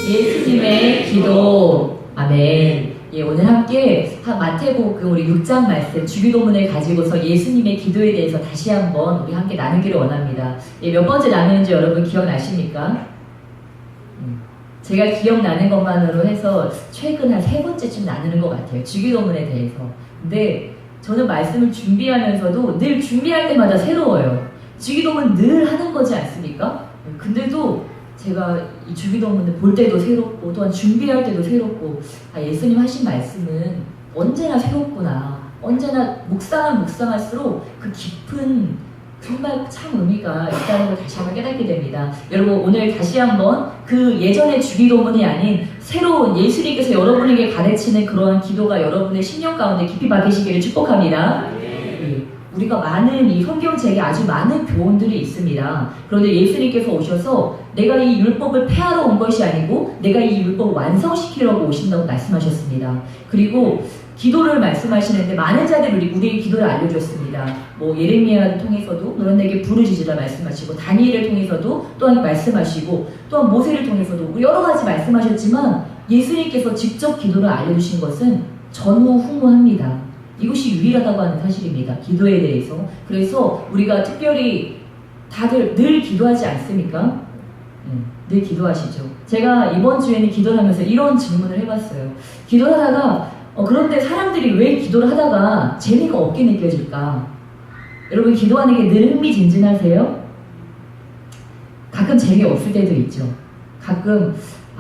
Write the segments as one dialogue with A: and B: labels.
A: 예수님의 기도. 아멘. 예, 오늘 함께 마태복음 우리 6장 말씀 주기도문을 가지고서 예수님의 기도에 대해서 다시 한번 우리 함께 나누기를 원합니다. 예, 몇 번째 나누는지 여러분 기억나십니까? 제가 기억나는 것만으로 해서 최근 한 3번째쯤 나누는 것 같아요. 주기도문에 대해서. 근데 저는 말씀을 준비하면서도 늘 준비할 때마다 새로워요. 주기도문 늘 하는 거지 않습니까? 근데도 제가 이 주기도문을 볼 때도 새롭고 또한 준비할 때도 새롭고 예수님 하신 말씀은 언제나 새롭구나. 언제나 묵상할수록 그 깊은 정말 참 의미가 있다는 걸 다시 한번 깨닫게 됩니다. 여러분 오늘 다시 한번 그 예전의 주기도문이 아닌 새로운 예수님께서 여러분에게 가르치는 그러한 기도가 여러분의 심령 가운데 깊이 박히시기를 축복합니다. 우리가 많은 이 성경책에 아주 많은 교훈들이 있습니다. 그런데 예수님께서 오셔서 내가 이 율법을 폐하러 온 것이 아니고 내가 이 율법을 완성시키려고 오신다고 말씀하셨습니다. 그리고 기도를 말씀하시는데 많은 자들이 우리에게 기도를 알려줬습니다. 뭐 예레미야를 통해서도 너는 내게 부르짖으라 말씀하시고 다니엘을 통해서도 또한 말씀하시고 또한 모세를 통해서도 여러 가지 말씀하셨지만 예수님께서 직접 기도를 알려주신 것은 전무후무합니다. 이것이 유일하다고 하는 사실입니다. 기도에 대해서. 그래서 우리가 특별히 다들 늘 기도하지 않습니까? 늘 기도하시죠. 제가 이번 주에는 기도를 하면서 이런 질문을 해봤어요. 기도를 하다가 그런데 사람들이 왜 기도를 하다가 재미가 없게 느껴질까? 여러분 기도하는 게 늘 흥미진진하세요? 가끔 재미없을 때도 있죠. 가끔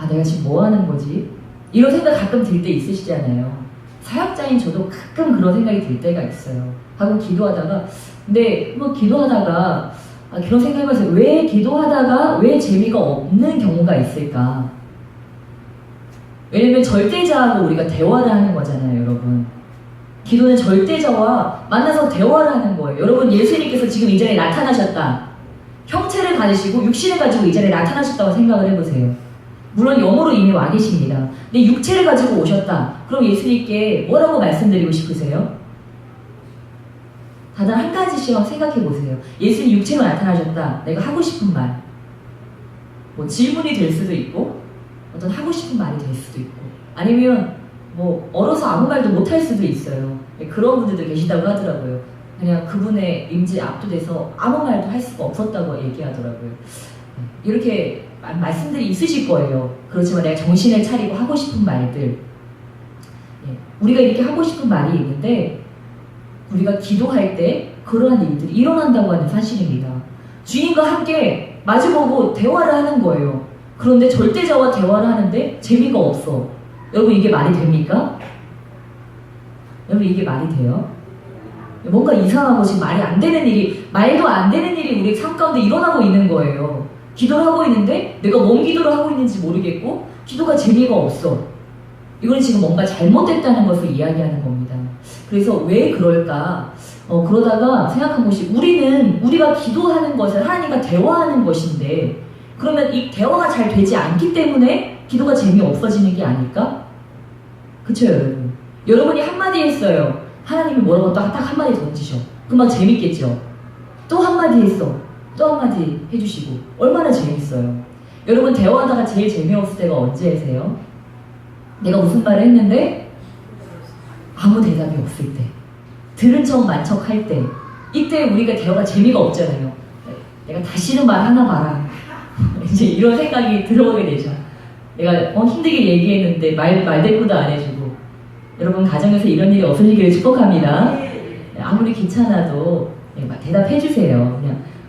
A: 내가 지금 뭐 하는 거지? 이런 생각 가끔 들 때 있으시잖아요. 사역자인 저도 가끔 그런 생각이 들 때가 있어요. 가끔 기도하다가 근데 뭐 기도하다가 그런 생각해봐서 왜 기도하다가 왜 재미가 없는 경우가 있을까? 왜냐면 절대자하고 우리가 대화를 하는 거잖아요, 여러분. 기도는 절대자와 만나서 대화를 하는 거예요. 여러분 예수님께서 지금 이 자리에 나타나셨다. 형체를 가지시고 육신을 가지고 이 자리에 나타나셨다고 생각을 해보세요. 물론 영으로 이미 와 계십니다. 근데 육체를 가지고 오셨다. 그럼 예수님께 뭐라고 말씀드리고 싶으세요? 다들 한 가지씩 생각해 보세요. 예수님 육체로 나타나셨다. 내가 하고 싶은 말. 뭐 질문이 될 수도 있고 어떤 하고 싶은 말이 될 수도 있고 아니면 뭐 얼어서 아무 말도 못 할 수도 있어요. 그런 분들도 계시다고 하더라고요. 그냥 그분의 임재에 압도돼서 아무 말도 할 수가 없었다고 얘기하더라고요. 이렇게 말씀들이 있으실 거예요. 그렇지만 내가 정신을 차리고 하고 싶은 말들, 우리가 이렇게 하고 싶은 말이 있는데 우리가 기도할 때 그러한 일들이 일어난다고 하는 사실입니다. 주님과 함께 마주보고 대화를 하는 거예요. 그런데 절대자와 대화를 하는데 재미가 없어. 여러분 이게 말이 됩니까? 여러분 이게 말이 돼요? 뭔가 이상하고 지금 말이 안 되는 일이, 말도 안 되는 일이 우리 삶 가운데 일어나고 있는 거예요. 기도를 하고 있는데 내가 뭔 기도를 하고 있는지 모르겠고 기도가 재미가 없어. 이건 지금 뭔가 잘못됐다는 것을 이야기하는 겁니다. 그래서 왜 그럴까? 그러다가 생각한 것이 우리가 기도하는 것은 하나님과 대화하는 것인데 그러면 이 대화가 잘 되지 않기 때문에 기도가 재미없어지는 게 아닐까? 그쵸 여러분? 여러분이 한마디 했어요. 하나님이 뭐라고 딱 한마디 던지셔. 그럼 재밌겠죠? 또 한마디 했어. 또 한마디 해주시고 얼마나 재밌어요. 여러분 대화하다가 제일 재미없을 때가 언제세요? 내가 무슨 말을 했는데 아무 대답이 없을 때, 들은 척 만척 할 때, 이때 우리가 대화가 재미가 없잖아요. 내가 다시는 말 하나 봐라. 이제 이런 생각이 들어오게 되죠. 내가 힘들게 얘기했는데 말대꾸도 안 해주고. 여러분 가정에서 이런 일이 없어지기를 축복합니다. 아무리 귀찮아도 대답해주세요.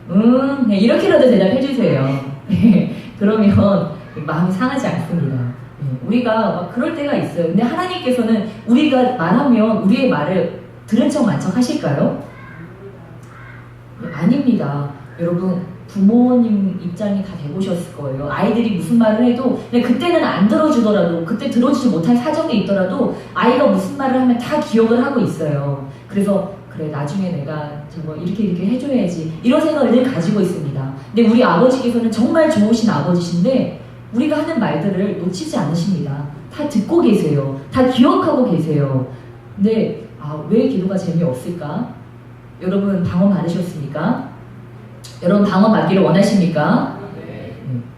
A: 그냥 이렇게라도 대답해주세요. 그러면 마음이 상하지 않습니다. 우리가 막 그럴 때가 있어요. 근데 하나님께서는 우리가 말하면 우리의 말을 들은 척 만척 하실까요? 아닙니다. 여러분 부모님 입장이 다 돼보셨을 거예요. 아이들이 무슨 말을 해도 근데 그때는 안 들어주더라도 그때 들어주지 못할 사정이 있더라도 아이가 무슨 말을 하면 다 기억을 하고 있어요. 그래서 그래 나중에 내가 저거 이렇게 해줘야지 이런 생각을 늘 가지고 있습니다. 근데 우리 아버지께서는 정말 좋으신 아버지신데 우리가 하는 말들을 놓치지 않으십니다. 다 듣고 계세요. 다 기억하고 계세요. 근데 왜 기도가 재미없을까? 여러분 방언 받으셨습니까? 여러분 방언 받기를 원하십니까?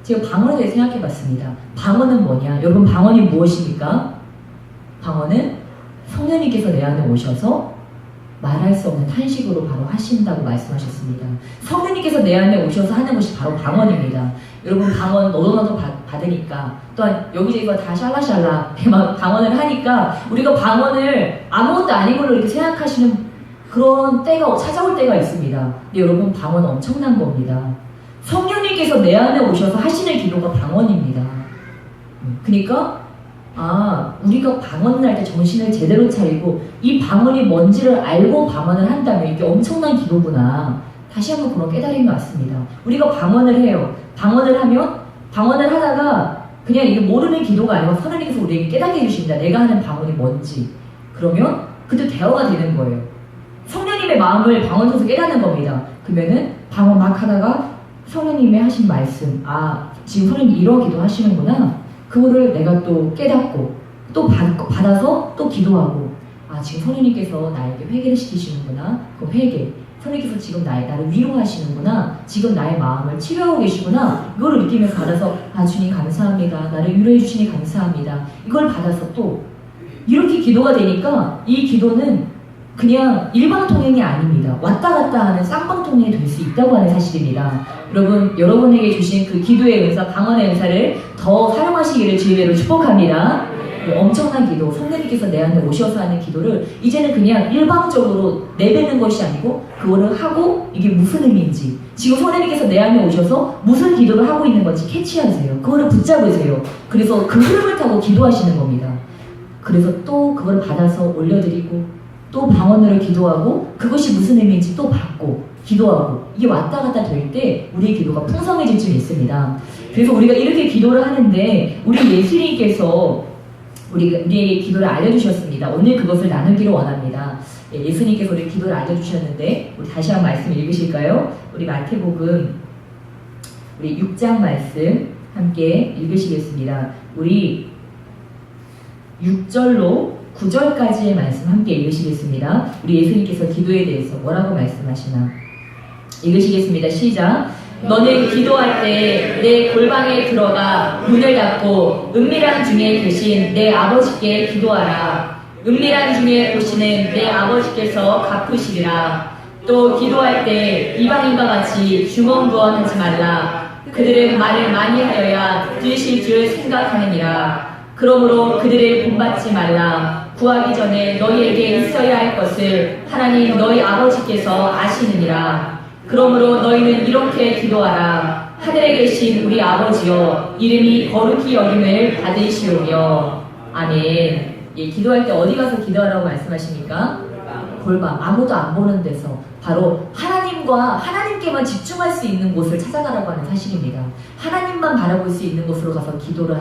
A: 제가 방언에 대해 생각해봤습니다. 방언은 뭐냐? 여러분, 방언이 무엇입니까? 방언은 성령님께서 내 안에 오셔서 말할 수 없는 탄식으로 바로 하신다고 말씀하셨습니다. 성령님께서 내 안에 오셔서 하는 것이 바로 방언입니다. 여러분, 방언 너도나도 받으니까, 또한 여기저기가 다 샬라샬라 방언을 하니까 우리가 방언을 아무것도 아닌 걸로 이렇게 생각하시는 그런 때가 찾아올 때가 있습니다. 근데 여러분, 방언은 엄청난 겁니다. 성령님께서 내 안에 오셔서 하시는 기도가 방언입니다. 그러니까 우리가 방언을 할 때 정신을 제대로 차리고 이 방언이 뭔지를 알고 방언을 한다면 이게 엄청난 기도구나. 다시 한번 그런 깨달음이 왔습니다. 우리가 방언을 해요. 방언을 하면 방언을 하다가 그냥 이게 모르는 기도가 아니고 하나님께서 우리에게 깨닫게 해주십니다. 내가 하는 방언이 뭔지. 그러면 그때 대화가 되는 거예요. 성령님의 마음을 방언 통해서 깨닫는 겁니다. 그러면은 방언 막 하다가 성령님의 하신 말씀, 지금 성령님이 이런 기도 하시는구나. 그거를 내가 또 깨닫고 또 받아서 또 기도하고, 지금 성령님께서 나에게 회개를 시키시는구나. 그 회개. 성령님께서 지금 나를 위로하시는구나. 지금 나의 마음을 치료하고 계시구나. 이거를 느끼면서 받아서 주님 감사합니다. 나를 위로해 주시니 감사합니다. 이걸 받아서 또 이렇게 기도가 되니까 이 기도는 그냥 일방통행이 아닙니다. 왔다 갔다 하는 쌍방통행이 될 수 있다고 하는 사실입니다. 여러분, 여러분에게 주신 그 기도의 은사, 방언의 은사를 더 사용하시기를 주의로 축복합니다. 엄청난 기도, 성령님께서 내 안에 오셔서 하는 기도를 이제는 그냥 일방적으로 내뱉는 것이 아니고 그거를 하고 이게 무슨 의미인지, 지금 성령님께서 내 안에 오셔서 무슨 기도를 하고 있는 건지 캐치하세요. 그거를 붙잡으세요. 그래서 그 흐름을 타고 기도하시는 겁니다. 그래서 또 그걸 받아서 올려드리고 또 방언으로 기도하고 그것이 무슨 의미인지 또 받고 기도하고, 이게 왔다 갔다 될 때 우리의 기도가 풍성해질 줄 믿습니다. 그래서 우리가 이렇게 기도를 하는데 우리 예수님께서 우리에게 기도를 알려주셨습니다. 오늘 그것을 나누기를 원합니다. 예수님께서 우리 기도를 알려주셨는데 우리 다시 한번 말씀 읽으실까요? 우리 마태복음 우리 6장 말씀 함께 읽으시겠습니다. 우리 6절로 9절까지의 말씀 함께 읽으시겠습니다. 우리 예수님께서 기도에 대해서 뭐라고 말씀하시나 읽으시겠습니다. 시작. 너는 기도할 때 내 골방에 들어가 문을 닫고 은밀한 중에 계신 내 아버지께 기도하라. 은밀한 중에 보시는 내 아버지께서 갚으시리라. 또 기도할 때 이방인과 같이 주먹구원하지 말라. 그들은 말을 많이 하여야 들으실 줄 생각하느니라. 그러므로 그들을 본받지 말라. 구하기 전에 너희에게 있어야 할 것을 하나님 너희 아버지께서 아시느니라. 그러므로 너희는 이렇게 기도하라. 하늘에 계신 우리 아버지여, 이름이 거룩히 여김을 받으시오며. 아멘. 기도할 때 어디 가서 기도하라고 말씀하십니까? 골방, 아무도 안 보는 데서 바로 하나님께만 집중할 수 있는 곳을 찾아가라고 하는 사실입니다. 하나님만 바라볼 수 있는 곳으로 가서 기도를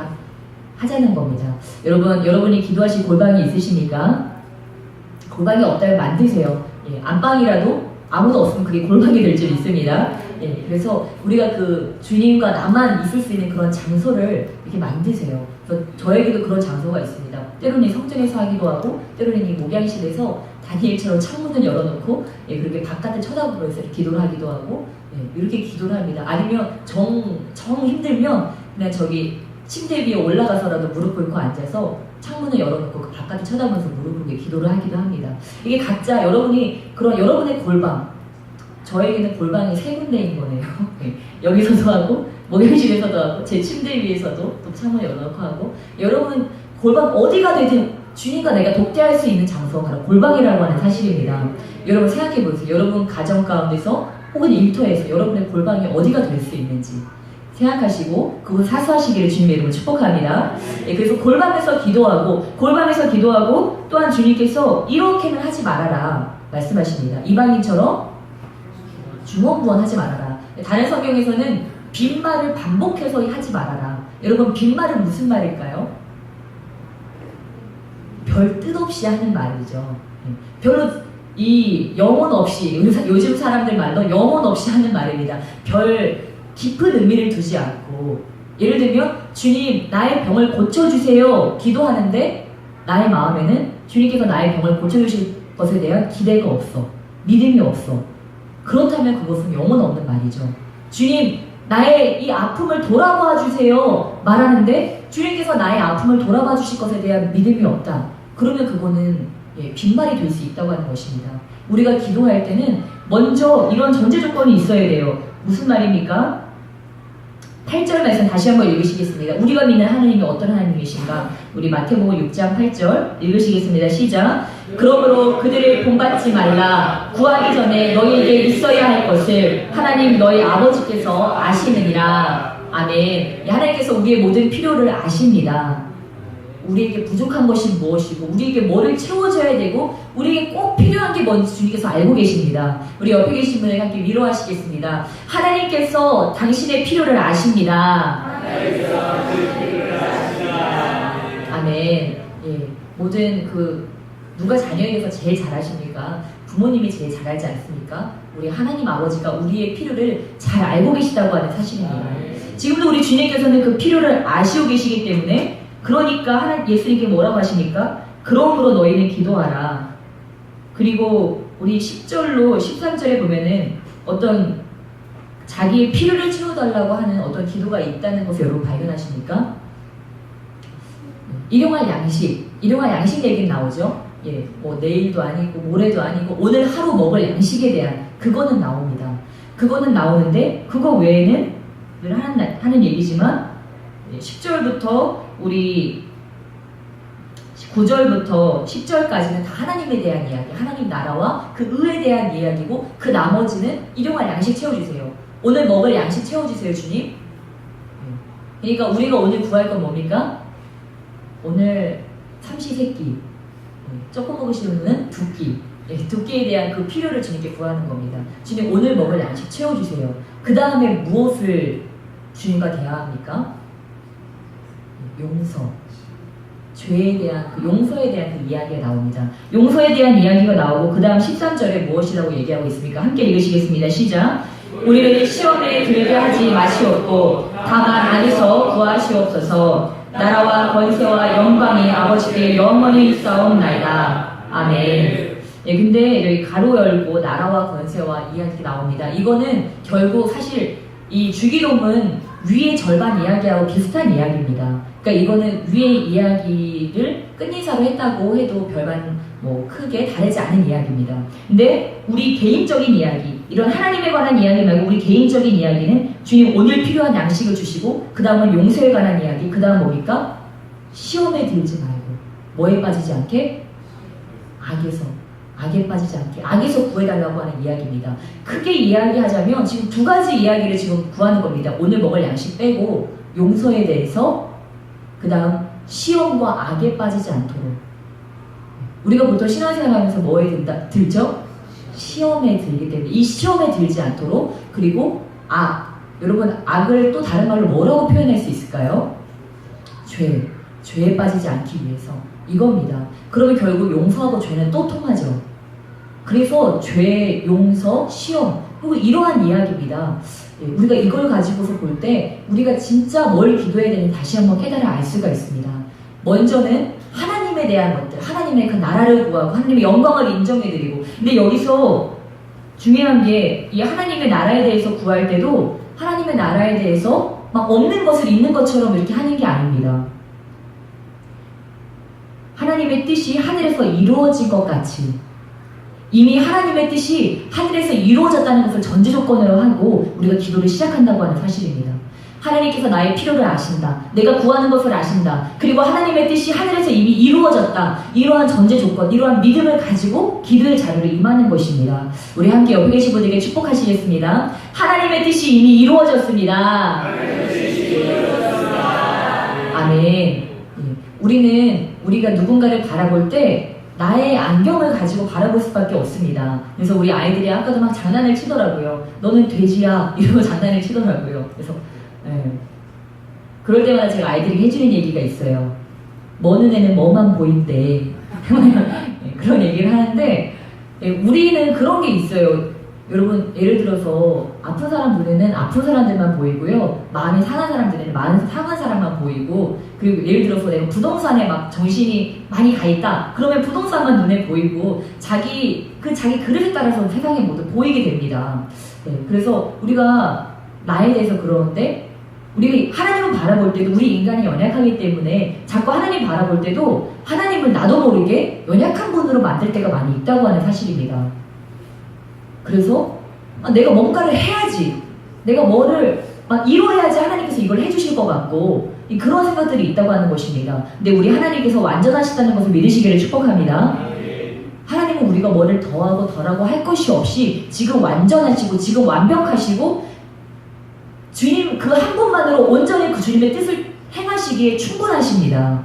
A: 하자는 겁니다. 여러분이 기도하실 골방이 있으십니까? 골방이 없다면 만드세요. 안방이라도 아무도 없으면 그게 골방이 될 줄 믿습니다. 그래서 우리가 그 주님과 나만 있을 수 있는 그런 장소를 이렇게 만드세요. 그래서 저에게도 그런 장소가 있습니다. 때로는 성전에서 하기도 하고, 때로는 이 목양실에서 다니엘처럼 창문을 열어놓고 그렇게 바깥을 쳐다보면서 이렇게 기도를 하기도 하고, 이렇게 기도를 합니다. 아니면 정 힘들면 그냥 저기 침대 위에 올라가서라도 무릎 꿇고 앉아서 창문을 열어놓고 그 바깥을 쳐다보면서 무릎 꿇게 기도를 하기도 합니다. 이게 각자 여러분의 골방, 저에게는 골방이 세 군데인 거네요. 여기서도 하고, 목욕실에서도 하고, 제 침대 위에서도 또 창문을 열어놓고 하고, 여러분 골방 어디가 되든 주님과 내가 독대할 수 있는 장소가 바로 골방이라고 하는 사실입니다. 여러분 생각해 보세요. 여러분 가정 가운데서 혹은 일터에서 여러분의 골방이 어디가 될 수 있는지 생각하시고 그걸 사수하시기를 주님의 이름으로 축복합니다. 그래서 골방에서 기도하고 또한 주님께서 이렇게는 하지 말아라 말씀하십니다. 이방인처럼 주먹구원하지 말아라. 다른 성경에서는 빈말을 반복해서 하지 말아라. 여러분 빈말은 무슨 말일까요? 별 뜻 없이 하는 말이죠. 별로 이 영혼 없이, 요즘 사람들 말로 영혼 없이 하는 말입니다. 별 깊은 의미를 두지 않고, 예를 들면 주님 나의 병을 고쳐주세요 기도하는데 나의 마음에는 주님께서 나의 병을 고쳐주실 것에 대한 기대가 없어, 믿음이 없어. 그렇다면 그것은 영혼 없는 말이죠. 주님 나의 이 아픔을 돌아봐 주세요 말하는데 주님께서 나의 아픔을 돌아봐 주실 것에 대한 믿음이 없다. 그러면 그거는 빈말이 될 수 있다고 하는 것입니다. 우리가 기도할 때는 먼저 이런 전제 조건이 있어야 돼요. 무슨 말입니까? 8절 말씀 다시 한번 읽으시겠습니다. 우리가 믿는 하나님이 어떤 하나님이신가? 우리 마태복음 6장 8절 읽으시겠습니다. 시작. 그러므로 그들을 본받지 말라. 구하기 전에 너희에게 있어야 할 것을 하나님 너희 아버지께서 아시느니라. 아멘. 하나님께서 우리의 모든 필요를 아십니다. 우리에게 부족한 것이 무엇이고 우리에게 뭐를 채워줘야 되고 우리에게 꼭 필요한 게 뭔지 주님께서 알고 계십니다. 우리 옆에 계신 분에게 함께 위로하시겠습니다. 하나님께서 당신의 필요를 아십니다. 아멘. 예, 모든 누가 자녀에 대해서 제일 잘 아십니까? 부모님이 제일 잘 알지 않습니까? 우리 하나님 아버지가 우리의 필요를 잘 알고 계시다고 하는 사실입니다. 지금도 우리 주님께서는 그 필요를 아시고 계시기 때문에 그러니까 예수님께 뭐라고 하십니까? 그러므로 너희는 기도하라. 그리고 우리 10절로 13절에 보면은 어떤 자기의 필요를 채워달라고 하는 어떤 기도가 있다는 것을 여러분 발견하십니까? 일용할 양식 얘기는 나오죠. 예, 뭐 내일도 아니고 모레도 아니고 오늘 하루 먹을 양식에 대한 그거는 나옵니다. 그거는 나오는데 그거 외에는 늘 하는 얘기지만 10절부터 우리 9절부터 10절까지는 다 하나님에 대한 이야기, 하나님 나라와 그 의에 대한 이야기고 그 나머지는 일용할 양식 채워주세요. 오늘 먹을 양식 채워주세요, 주님. 그러니까 우리가 오늘 구할 건 뭡니까? 오늘 삼시세끼, 조금 먹으시는 분은 두 끼, 두 끼에 대한 그 필요를 주님께 구하는 겁니다. 주님 오늘 먹을 양식 채워주세요. 그 다음에 무엇을 주님과 대화합니까? 용서, 죄에 대한 그 용서에 대한 그 이야기가 나옵니다. 용서에 대한 이야기가 나오고 그 다음 13절에 무엇이라고 얘기하고 있습니까? 함께 읽으시겠습니다. 시작. 우리를 시험에 들게 하지 마시옵고 다만 안에서 구하시옵소서. 나라와 권세와 영광이 아버지께 영원히 있사옵나이다. 아멘. 예, 근데 여기 가로 열고 나라와 권세와 이야기 나옵니다. 이거는 결국 사실 이 주기도문 위의 절반 이야기하고 비슷한 이야기입니다. 그러니까 이거는 위의 이야기를 끝인사로 했다고 해도 별반 크게 다르지 않은 이야기입니다. 근데 우리 개인적인 이야기, 이런 하나님에 관한 이야기 말고 우리 개인적인 이야기는 주님 오늘 필요한 양식을 주시고 그 다음은 용서에 관한 이야기, 그 다음 뭡니까? 시험에 들지 말고 뭐에 빠지지 않게? 악에 빠지지 않게 악에서 구해달라고 하는 이야기입니다. 크게 이야기하자면 지금 두 가지 이야기를 지금 구하는 겁니다. 오늘 먹을 양식 빼고 용서에 대해서 그 다음 시험과 악에 빠지지 않도록. 우리가 보통 신앙생활하면서 뭐에 들죠? 시험에 들기 때문에 이 시험에 들지 않도록. 그리고 여러분 악을 또 다른 말로 뭐라고 표현할 수 있을까요? 죄에 빠지지 않기 위해서 이겁니다. 그러면 결국 용서하고 죄는 또 통하죠. 그래서 죄, 용서, 시험 그리고 이러한 이야기입니다. 우리가 이걸 가지고서 볼 때 우리가 진짜 뭘 기도해야 되는지 다시 한번 깨달아 알 수가 있습니다. 먼저는 하나님에 대한 것들, 하나님의 그 나라를 구하고 하나님의 영광을 인정해드리고. 근데 여기서 중요한 게 이 하나님의 나라에 대해서 구할 때도 하나님의 나라에 대해서 막 없는 것을 있는 것처럼 이렇게 하는 게 아닙니다. 하나님의 뜻이 하늘에서 이루어진 것 같이 이미 하나님의 뜻이 하늘에서 이루어졌다는 것을 전제 조건으로 하고 우리가 기도를 시작한다고 하는 사실입니다. 하나님께서 나의 필요를 아신다. 내가 구하는 것을 아신다. 그리고 하나님의 뜻이 하늘에서 이미 이루어졌다. 이러한 전제 조건, 이러한 믿음을 가지고 기도의 자리로 임하는 것입니다. 우리 함께 옆에 계신 분에게 축복하시겠습니다. 하나님의 뜻이 이미 이루어졌습니다. 아멘. 우리가 누군가를 바라볼 때 나의 안경을 가지고 바라볼 수밖에 없습니다. 그래서 우리 아이들이 아까도 막 장난을 치더라고요. 너는 돼지야 이러고 장난을 치더라고요. 그래서 그럴 때마다 제가 아이들이 해주는 얘기가 있어요. 뭐 눈에는 뭐만 보인대. 그런 얘기를 하는데 우리는 그런 게 있어요. 여러분 예를 들어서 아픈 사람 눈에는 아픈 사람들만 보이고요. 마음이 상한 사람 눈에는 마음이 상한 사람만 보이고, 그리고 예를 들어서 내가 부동산에 막 정신이 많이 가 있다. 그러면 부동산만 눈에 보이고 자기 그릇에 따라서 세상의 모두 보이게 됩니다. 그래서 우리가 나에 대해서 그러는데 우리 하나님을 바라볼 때도 우리 인간이 연약하기 때문에 자꾸 하나님 바라볼 때도 하나님을 나도 모르게 연약한 분으로 만들 때가 많이 있다고 하는 사실입니다. 그래서 내가 뭔가를 해야지, 내가 뭐를 막 이뤄야지 하나님께서 이걸 해주실 것 같고 그런 생각들이 있다고 하는 것입니다. 근데 우리 하나님께서 완전하시다는 것을 믿으시기를 축복합니다. 하나님은 우리가 뭐를 더하고 덜하고 할 것이 없이 지금 완전하시고 지금 완벽하시고 주님 그 한 분만으로 온전히 그 주님의 뜻을 행하시기에 충분하십니다.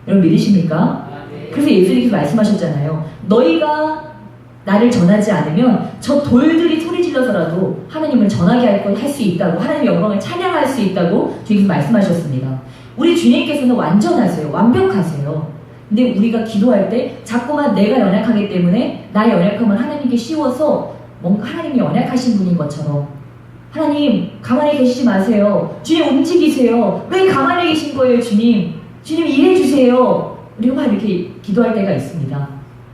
A: 여러분 믿으십니까? 그래서 예수님께서 말씀하셨잖아요. 너희가 나를 전하지 않으면 저 돌들이 소리 질러서라도 하나님을 전하게 할 수 있다고, 하나님의 영광을 찬양할 수 있다고 주님께서 말씀하셨습니다. 우리 주님께서는 완전하세요. 완벽하세요. 근데 우리가 기도할 때 자꾸만 내가 연약하기 때문에 나의 연약함을 하나님께 씌워서 뭔가 하나님이 연약하신 분인 것처럼 하나님 가만히 계시지 마세요. 주님 움직이세요. 왜 가만히 계신 거예요 주님? 주님 일해주세요. 우리가 막 이렇게 기도할 때가 있습니다.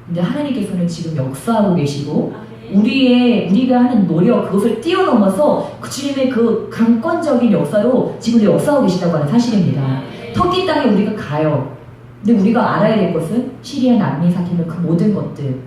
A: 근데 하나님께서는 지금 역사하고 계시고 우리가 하는 노력 그것을 뛰어넘어서 그 주님의 그 강권적인 역사로 지금도 역사하고 계시다고 하는 사실입니다. 터키 땅에 우리가 가요. 근데 우리가 알아야 될 것은 시리아 난민 사태는 그 모든 것들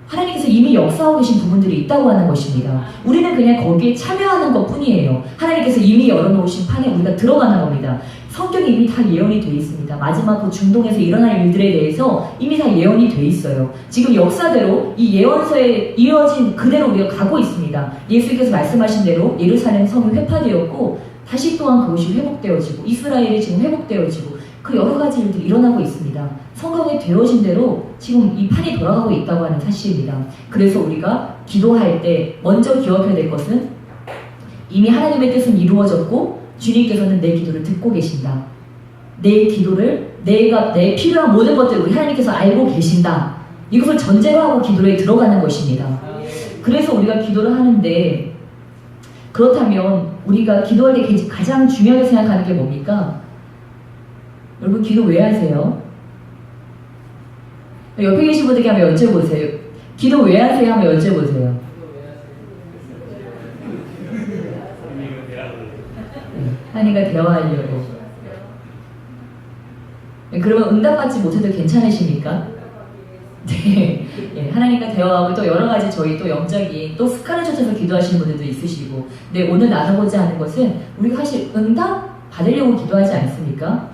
A: 하나님께서 이미 역사하고 계신 부분들이 있다고 하는 것입니다. 우리는 그냥 거기에 참여하는 것 뿐이에요. 하나님께서 이미 열어놓으신 판에 우리가 들어가는 겁니다. 성경에 이미 다 예언이 돼 있습니다. 마지막 그 중동에서 일어날 일들에 대해서 이미 다 예언이 돼 있어요. 지금 역사대로 이 예언서에 이어진 그대로 우리가 가고 있습니다. 예수께서 말씀하신 대로 예루살렘 성이 회파되었고 다시 또한 그것이 회복되어지고 이스라엘이 지금 회복되어지고 그 여러 가지 일들이 일어나고 있습니다. 성경에 되어진 대로 지금 이 판이 돌아가고 있다고 하는 사실입니다. 그래서 우리가 기도할 때 먼저 기억해야 될 것은 이미 하나님의 뜻은 이루어졌고 주님께서는 내 기도를 듣고 계신다. 내 기도를 내 필요한 모든 것들을 우리 하나님께서 알고 계신다. 이것을 전제로 하고 기도에 들어가는 것입니다. 그래서 우리가 기도를 하는데 그렇다면 우리가 기도할 때 가장 중요하게 생각하는 게 뭡니까? 여러분 기도 왜 하세요? 옆에 계신 분들께 한번 여쭤보세요. 기도 왜 하세요? 한번 여쭤보세요. 하나님과 대화하려고. 그러면 응답받지 못해도 괜찮으십니까? 네. 하나님과 대화하고 또 여러 가지 저희 또 영적인 또 습관을 쫓아서 기도하시는 분들도 있으시고. 근데 오늘 나눠보자 하는 것은 우리가 사실 응답 받으려고 기도하지 않습니까?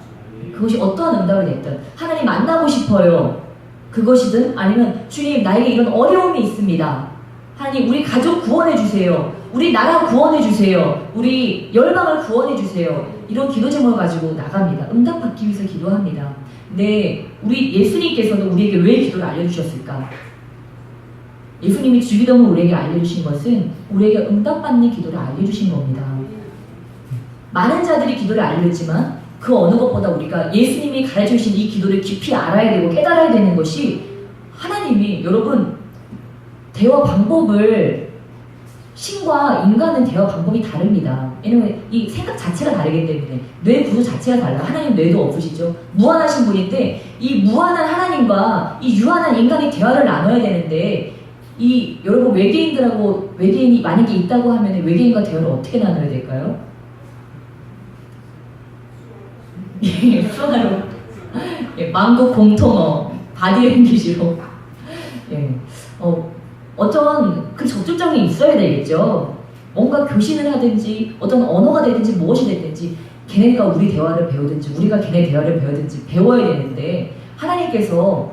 A: 그것이 어떠한 응답이 됐든 하나님 만나고 싶어요. 그것이든 아니면 주님 나에게 이런 어려움이 있습니다. 하나님 우리 가족 구원해 주세요. 우리 나라 구원해 주세요. 우리 열방을 구원해 주세요. 이런 기도 제목을 가지고 나갑니다. 응답받기 위해서 기도합니다. 근데 우리 예수님께서는 우리에게 왜 기도를 알려주셨을까? 예수님이 주기도문을 우리에게 알려주신 것은 우리에게 응답받는 기도를 알려주신 겁니다. 많은 자들이 기도를 알렸지만 그 어느 것보다 우리가 예수님이 가르쳐주신 이 기도를 깊이 알아야 되고 깨달아야 되는 것이 하나님이 여러분 대화 방법을 신과 인간은 대화 방법이 다릅니다. 왜냐면 이 생각 자체가 다르기 때문에 뇌 구조 자체가 달라. 하나님 뇌도 없으시죠. 무한하신 분인데 이 무한한 하나님과 이 유한한 인간이 대화를 나눠야 되는데 이 여러분 외계인이 만약에 있다고 하면 외계인과 대화를 어떻게 나눠야 될까요? 수화로 만국 공통어 바디랭귀지로 어떤 그 접촉점이 있어야 되겠죠. 뭔가 교신을 하든지 어떤 언어가 되든지 무엇이 되든지 걔네가 우리 대화를 배우든지 우리가 걔네 대화를 배우든지 배워야 되는데 하나님께서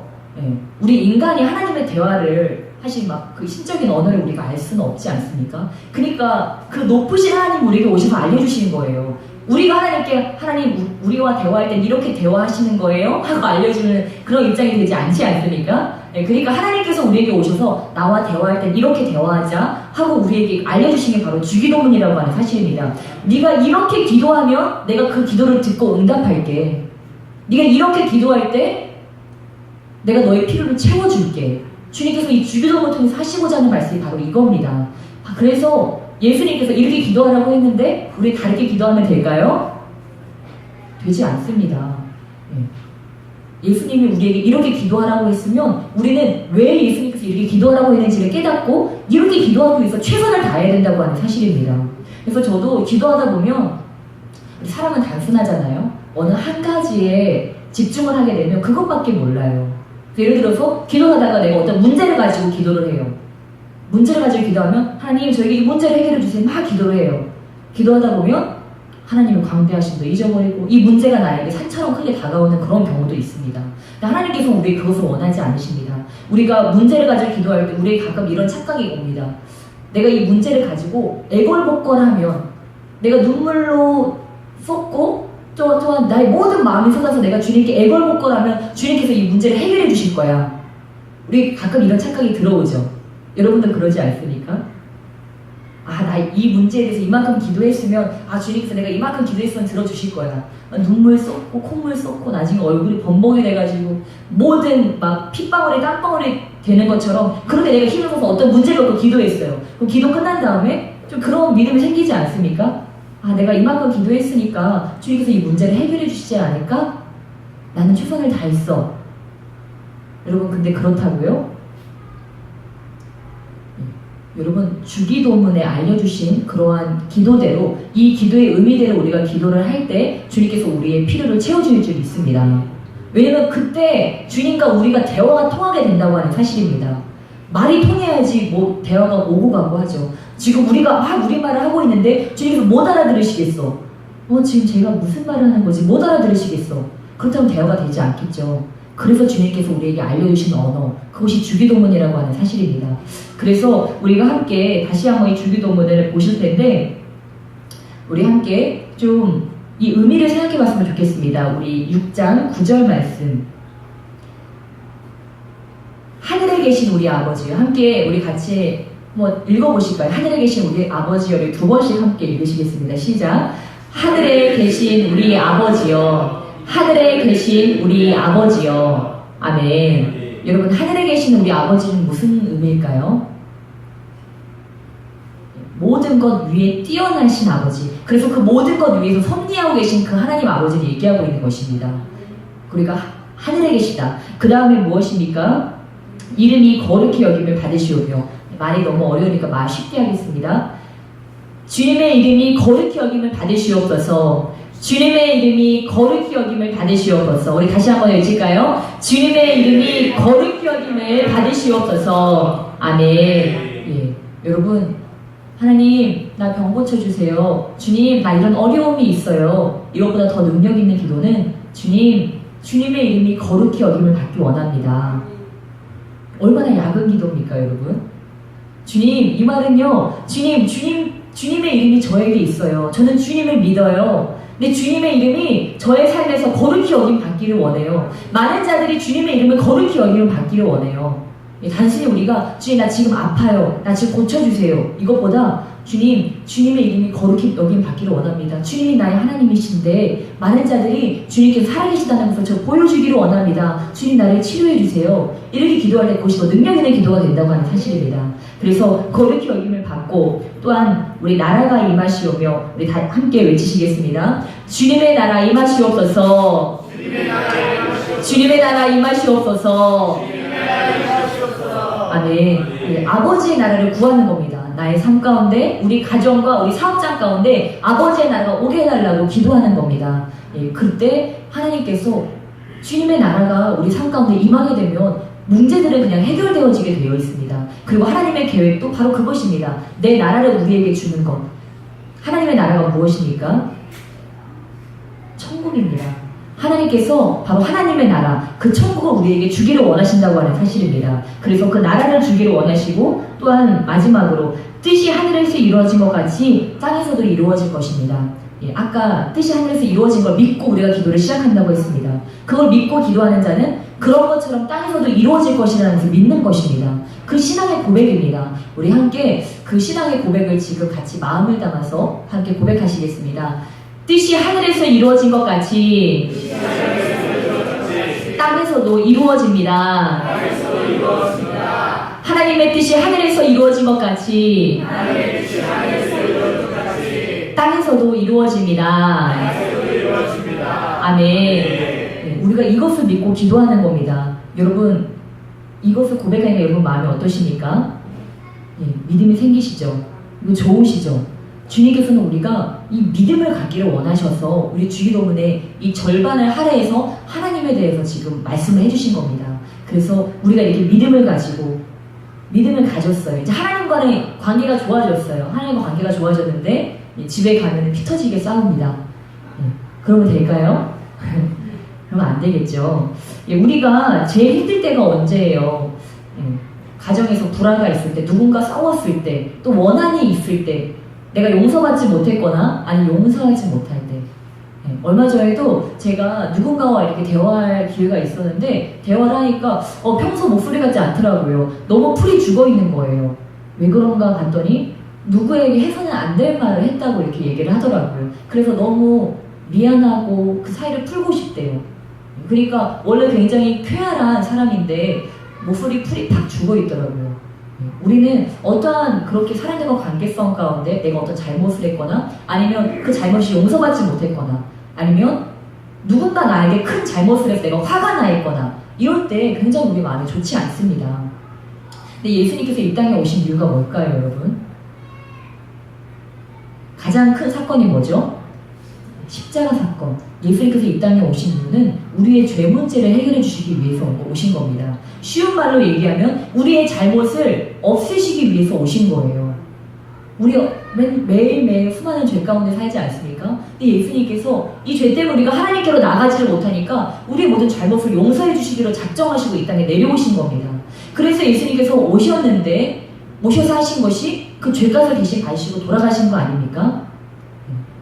A: 우리 인간이 하나님의 대화를 사실 막 그 신적인 언어를 우리가 알 수는 없지 않습니까? 그러니까 그 높으신 하나님 우리에게 오셔서 알려주시는 거예요. 우리가 하나님께 하나님 우리와 대화할 땐 이렇게 대화하시는 거예요? 하고 알려주는 그런 입장이 되지 않지 않습니까? 그러니까 하나님께서 우리에게 오셔서 나와 대화할 땐 이렇게 대화하자 하고 우리에게 알려주신 게 바로 주기도문이라고 하는 사실입니다. 네가 이렇게 기도하면 내가 그 기도를 듣고 응답할게. 네가 이렇게 기도할 때 내가 너의 필요를 채워줄게. 주님께서 이 주기도문을 통해서 하시고자 하는 말씀이 바로 이겁니다. 그래서 예수님께서 이렇게 기도하라고 했는데 우리 다르게 기도하면 될까요? 되지 않습니다. 예수님이 우리에게 이렇게 기도하라고 했으면 우리는 왜 예수님께서 주님께서 이렇게 기도하라고 했는지를 깨닫고 이렇게 기도하기 위해서 최선을 다해야 된다고 하는 사실입니다. 그래서 저도 기도하다 보면 사람은 단순하잖아요. 어느 한 가지에 집중을 하게 되면 그것밖에 몰라요. 예를 들어서 기도하다가 내가 어떤 문제를 가지고 기도를 해요. 문제를 가지고 기도하면 하나님 저에게 이 문제를 해결해 주세요. 막 기도를 해요. 기도하다 보면 하나님의 광대하심도 잊어버리고 이 문제가 나에게 산처럼 크게 다가오는 그런 경우도 있습니다. 하나님께서 우리에게 그것을 원하지 않으십니다. 우리가 문제를 가지고 기도할 때 우리에게 가끔 이런 착각이 옵니다. 내가 이 문제를 가지고 애걸복걸하면 내가 눈물로 쏟고 또한 나의 모든 마음이 쏟아서 내가 주님께 애걸복걸하면 주님께서 이 문제를 해결해 주실 거야. 우리 가끔 이런 착각이 들어오죠. 여러분들 그러지 않습니까? 나 이 문제에 대해서 이만큼 기도했으면 주님께서 내가 이만큼 기도했으면 들어주실 거야. 눈물 쏟고 콧물 쏟고 나중에 얼굴이 범벅이 돼가지고 모든 막 핏방울이 땀방울이 되는 것처럼 그렇게 내가 힘을 써서 어떤 문제를 갖고 기도했어요. 그럼 기도 끝난 다음에 좀 그런 믿음이 생기지 않습니까? 내가 이만큼 기도했으니까 주님께서 이 문제를 해결해 주시지 않을까? 나는 최선을 다했어. 여러분 근데 그렇다고요? 여러분 주기도문에 알려주신 그러한 기도대로 이 기도의 의미대로 우리가 기도를 할 때 주님께서 우리의 필요를 채워줄 줄 믿습니다. 왜냐면 그때 주님과 우리가 대화가 통하게 된다고 하는 사실입니다. 말이 통해야지 뭐 대화가 오고 가고 하죠. 지금 우리가 막 우리말을 하고 있는데 주님께서 못 알아들으시겠어. 지금 제가 무슨 말을 하는 거지? 못 알아들으시겠어. 그렇다면 대화가 되지 않겠죠. 그래서 주님께서 우리에게 알려주신 언어, 그것이 주기도문이라고 하는 사실입니다. 그래서 우리가 함께 다시 한번 이 주기도문을 보실 텐데 우리 함께 좀 이 의미를 생각해 봤으면 좋겠습니다. 우리 6장 9절 말씀, 하늘에 계신 우리 아버지요. 함께 우리 같이 읽어보실까요? 하늘에 계신 우리 아버지요를 두 번씩 함께 읽으시겠습니다. 시작. 하늘에 계신 우리 아버지요. 하늘에 계신 우리 아버지요. 아멘. 여러분 하늘에 계신 우리 아버지는 무슨 의미일까요? 모든 것 위에 뛰어나신 아버지. 그래서 그 모든 것 위에서 섭리하고 계신 그 하나님 아버지를 얘기하고 있는 것입니다. 우리가 하늘에 계시다. 그 다음에 무엇입니까? 이름이 거룩히 여김을 받으시오며. 말이 너무 어려우니까 말 쉽게 하겠습니다. 주님의 이름이 거룩히 여김을 받으시옵소서. 주님의 이름이 거룩히 여김을 받으시옵소서. 우리 다시 한번 읽을까요? 주님의 이름이 거룩히 여김을 받으시옵소서. 아멘. 예. 여러분 하나님 나 병 고쳐주세요. 주님 나 이런 어려움이 있어요. 이것보다 더 능력 있는 기도는 주님의 이름이 거룩히 여김을 받기 원합니다. 얼마나 작은 기도입니까 여러분? 주님 이 말은요 주님의 이름이 저에게 있어요. 저는 주님을 믿어요. 근데 주님의 이름이 저의 삶에서 거룩히 여김 받기를 원해요. 많은 자들이 주님의 이름을 거룩히 여김을 받기를 원해요. 단순히 우리가 주님 나 지금 아파요. 나 지금 고쳐주세요. 이것보다 주님의 이름이 거룩히 여김 받기를 원합니다. 주님이 나의 하나님이신데 많은 자들이 주님께서 살아계시다는 것을 저 보여주기를 원합니다. 주님 나를 치료해주세요. 이렇게 기도할 때 그것이 더 능력 있는 기도가 된다고 하는 사실입니다. 그래서 거룩히 여김을 받고 또한 우리 나라가 임하시오며 우리 다 함께 외치시겠습니다. 주님의 나라 임하시옵소서. 주님의 나라 임하시옵소서. 아멘. 아버지의 나라를 구하는 겁니다. 나의 삶 가운데, 우리 가정과 우리 사업장 가운데 아버지의 나라가 오게 해달라고 기도하는 겁니다. 그때 하나님께서 주님의 나라가 우리 삶 가운데 임하게 되면 문제들은 그냥 해결되어지게 되어 있습니다. 그리고 하나님의 계획도 바로 그것입니다. 내 나라를 우리에게 주는 것. 하나님의 나라가 무엇입니까? 천국입니다. 하나님께서 바로 하나님의 나라, 그 천국을 우리에게 주기를 원하신다고 하는 사실입니다. 그래서 그 나라를 주기를 원하시고 또한 마지막으로 뜻이 하늘에서 이루어진 것 같이 땅에서도 이루어질 것입니다. 아까 뜻이 하늘에서 이루어진 걸 믿고 우리가 기도를 시작한다고 했습니다. 그걸 믿고 기도하는 자는 그런 것처럼 땅에서도 이루어질 것이라는 것을 믿는 것입니다. 그 신앙의 고백입니다. 우리 함께 그 신앙의 고백을 지금 같이 마음을 담아서 함께 고백하시겠습니다. 뜻이 하늘에서 이루어진 것 같이 땅에서도 이루어집니다. 하나님의 뜻이 하늘에서 이루어진 것 같이 땅에서도 이루어집니다. 아멘. 우리가 이것을 믿고 기도하는 겁니다. 여러분 이것을 고백하니까 여러분 마음이 어떠십니까? 예, 믿음이 생기시죠? 이거 좋으시죠? 주님께서는 우리가 이 믿음을 갖기를 원하셔서 우리 주기도문에 이 절반을 할애해서 하나님에 대해서 지금 말씀을 해주신 겁니다. 그래서 우리가 이렇게 믿음을 가졌어요. 이제 하나님과의 관계가 좋아졌어요. 하나님과 관계가 좋아졌는데 집에 가면 피 터지게 싸웁니다. 예, 그러면 될까요? 그러면 안 되겠죠. 예, 우리가 제일 힘들 때가 언제예요? 예, 가정에서 불화가 있을 때, 누군가 싸웠을 때, 또 원한이 있을 때, 내가 용서받지 못했거나 아니 용서하지 못할 때. 예, 얼마 전에도 제가 누군가와 이렇게 대화할 기회가 있었는데 대화를 하니까 평소 목소리 같지 않더라고요. 너무 풀이 죽어있는 거예요. 왜 그런가 봤더니 누구에게 해서는 안 될 말을 했다고 이렇게 얘기를 하더라고요. 그래서 너무 미안하고 그 사이를 풀고 싶대요. 그러니까 원래 굉장히 쾌활한 사람인데 목소리 풀이 팍 죽어있더라고요. 우리는 어떠한 그렇게 사람들과 관계성 가운데 내가 어떤 잘못을 했거나 아니면 그 잘못이 용서받지 못했거나 아니면 누군가 나에게 큰 잘못을 해서 내가 화가 나 있거나 이럴 때 굉장히 우리 마음이 좋지 않습니다. 근데 예수님께서 이 땅에 오신 이유가 뭘까요, 여러분? 가장 큰 사건이 뭐죠? 십자가 사건. 예수님께서 이 땅에 오신 이유는 우리의 죄 문제를 해결해 주시기 위해서 오신 겁니다. 쉬운 말로 얘기하면 우리의 잘못을 없애시기 위해서 오신 거예요. 우리가 매일매일 수많은 죄 가운데 살지 않습니까? 근데 예수님께서 이 죄 때문에 우리가 하나님께로 나가지를 못하니까 우리의 모든 잘못을 용서해 주시기로 작정하시고 이 땅에 내려오신 겁니다. 그래서 예수님께서 오셨는데 오셔서 하신 것이 그 죄값을 대신 받으시고 돌아가신 거 아닙니까?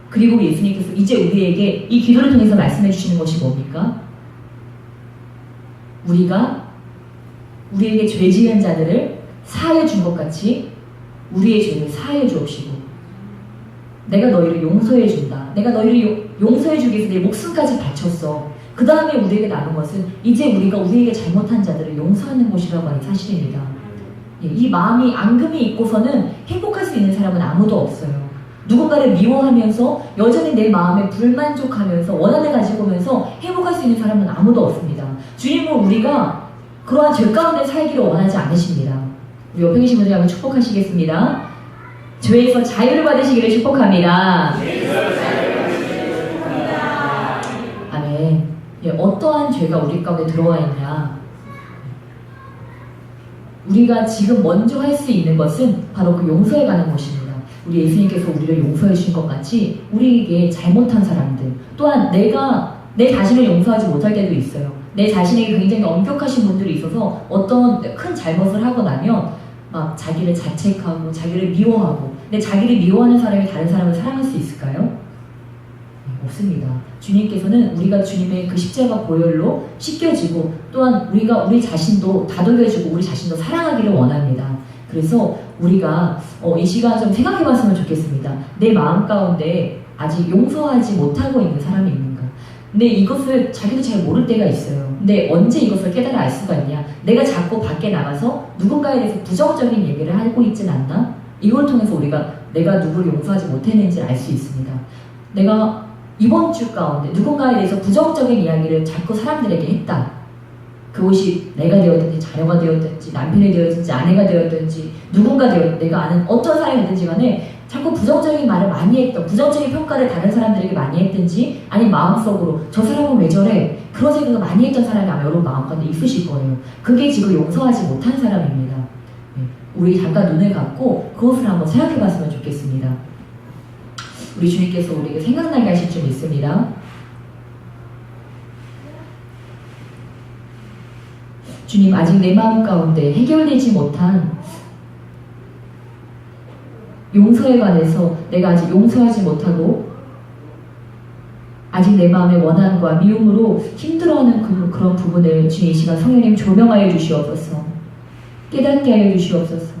A: 그리고 예수님께서 이제 우리에게 이 기도를 통해서 말씀해 주시는 것이 뭡니까? 우리에게 죄 지은 자들을 사하여 준 것 같이 우리의 죄를 사하여 주옵시고 내가 너희를 용서해 준다. 내가 너희를 용서해 주기 위해서 내 목숨까지 바쳤어. 그 다음에 우리에게 남은 것은 이제 우리가 우리에게 잘못한 자들을 용서하는 것이라고 하는 사실입니다. 이 마음이 앙금이 있고서는 행복할 수 있는 사람은 아무도 없어요. 누군가를 미워하면서 여전히 내 마음에 불만족하면서 원한을 가지고 오면서 행복할 수 있는 사람은 아무도 없습니다. 주님은 우리가 그러한 죄 가운데 살기를 원하지 않으십니다. 우리 옆에 계신 분들 한번 축복하시겠습니다. 죄에서 자유를 받으시기를 축복합니다. 아멘. 어떠한 죄가 우리 가운데 들어와 있냐? 우리가 지금 먼저 할 수 있는 것은 바로 그 용서에 관한 것입니다. 우리 예수님께서 우리를 용서해 주신 것 같이 우리에게 잘못한 사람들 또한 내가 내 자신을 용서하지 못할 때도 있어요. 내 자신에게 굉장히 엄격하신 분들이 있어서 어떤 큰 잘못을 하고 나면 막 자기를 자책하고 자기를 미워하고 근데 자기를 미워하는 사람이 다른 사람을 사랑할 수 있을까요? 없습니다. 주님께서는 우리가 주님의 그 십자가 보혈로 씻겨지고 또한 우리가 우리 자신도 다독여주고 우리 자신도 사랑하기를 원합니다. 그래서 우리가 이 시간 좀 생각해 봤으면 좋겠습니다. 내 마음 가운데 아직 용서하지 못하고 있는 사람이 있는가? 근데 이것을 자기도 잘 모를 때가 있어요. 근데 언제 이것을 깨달아 알 수가 있냐? 내가 자꾸 밖에 나가서 누군가에 대해서 부정적인 얘기를 하고 있진 않나? 이걸 통해서 우리가 내가 누구를 용서하지 못했는지 알 수 있습니다. 내가 이번 주 가운데 누군가에 대해서 부정적인 이야기를 자꾸 사람들에게 했다. 그것이 내가 되었든지 자녀가 되었든지 남편이 되었든지 아내가 되었든지 누군가 내가 아는 어떤 사람이 됐든지 간에 자꾸 부정적인 말을 많이 했던 부정적인 평가를 다른 사람들에게 많이 했든지 아니 마음속으로 저 사람은 왜 저래 그런 생각을 많이 했던 사람이 아마 여러분 마음가운데 있으실 거예요. 그게 지금 용서하지 못한 사람입니다. 우리 잠깐 눈을 감고 그것을 한번 생각해 봤으면 좋겠습니다. 우리 주님께서 우리에게 생각나게 하실 줄 믿습니다. 주님, 아직 내 마음 가운데 해결되지 못한 용서에 관해서 내가 아직 용서하지 못하고 아직 내 마음의 원한과 미움으로 힘들어하는 그런 부분을 주님 이 시간 성령님 조명하여 주시옵소서. 깨닫게 하여 주시옵소서.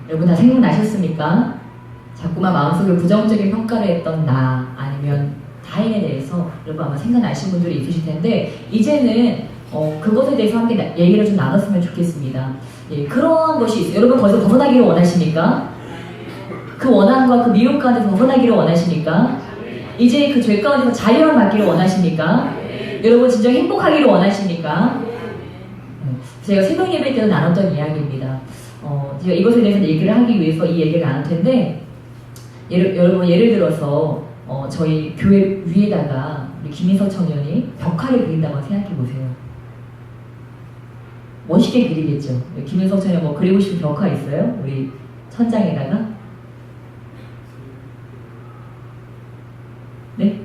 A: 여러분 다 생각나셨습니까? 자꾸 자꾸만 마음속에 부정적인 평가를 했던 나 아니면 타인에 대해서 여러분 아마 생각나신 분들이 있으실 텐데 이제는 그것에 대해서 함께 얘기를 좀 나눴으면 좋겠습니다. 예, 그러한 것이 있어요. 여러분 거기서 벗어나기를 원하십니까? 그 원함과 그 미혹 가운데서 벗어나기를 원하십니까? 이제 그 죄 가운데서 자유함을 받기를 원하십니까? 여러분 진짜 행복하기를 원하십니까? 제가 새벽 예배 때도 나눴던 이야기입니다. 제가 이것에 대해서 얘기를 하기 위해서 이 얘기를 나눌 텐데 여러분 예를 들어서 저희 교회 위에다가 우리 김인석 청년이 벽화를 그린다고 생각해 보세요. 멋있게 그리겠죠. 김인석 청년 뭐 그리고 싶은 벽화 있어요? 우리 천장에다가? 네?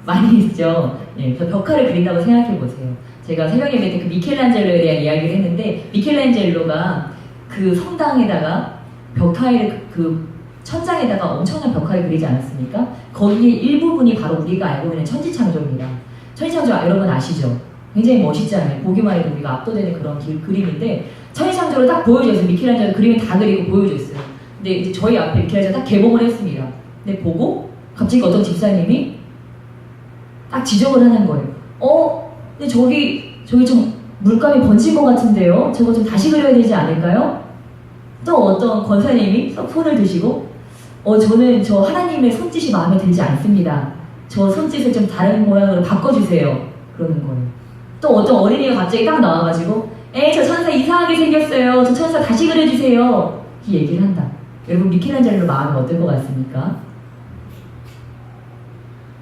A: 많이 있죠. 예, 저 벽화를 그린다고 생각해 보세요. 제가 새벽 예배 때 그 미켈란젤로에 대한 이야기를 했는데 미켈란젤로가 그 성당에다가 벽화를 그 천장에다가 엄청난 벽화를 그리지 않았습니까? 거기에 일부분이 바로 우리가 알고 있는 천지창조입니다. 천지창조 여러분 아시죠? 굉장히 멋있잖아요. 보기만 해도 우리가 압도되는 그런 그림인데 천지창조를 딱 보여줬어요. 미켈란젤로 그림을 다 그리고 보여줬어요. 근데 이제 저희 앞에 미켈란젤로 딱 개봉을 했습니다. 근데 보고 갑자기 어떤 집사님이 딱 지적을 하는 거예요. 근데 저기 좀 물감이 번진 것 같은데요? 저거 좀 다시 그려야 되지 않을까요? 또 어떤 권사님이 손을 드시고 저는 저 하나님의 손짓이 마음에 들지 않습니다. 저 손짓을 좀 다른 모양으로 바꿔주세요. 그러는 거예요. 또 어떤 어린이가 갑자기 딱 나와가지고 저 천사 이상하게 생겼어요. 저 천사 다시 그려주세요. 이 얘기를 한다. 여러분 미켈란젤로 마음이 어떨 것 같습니까?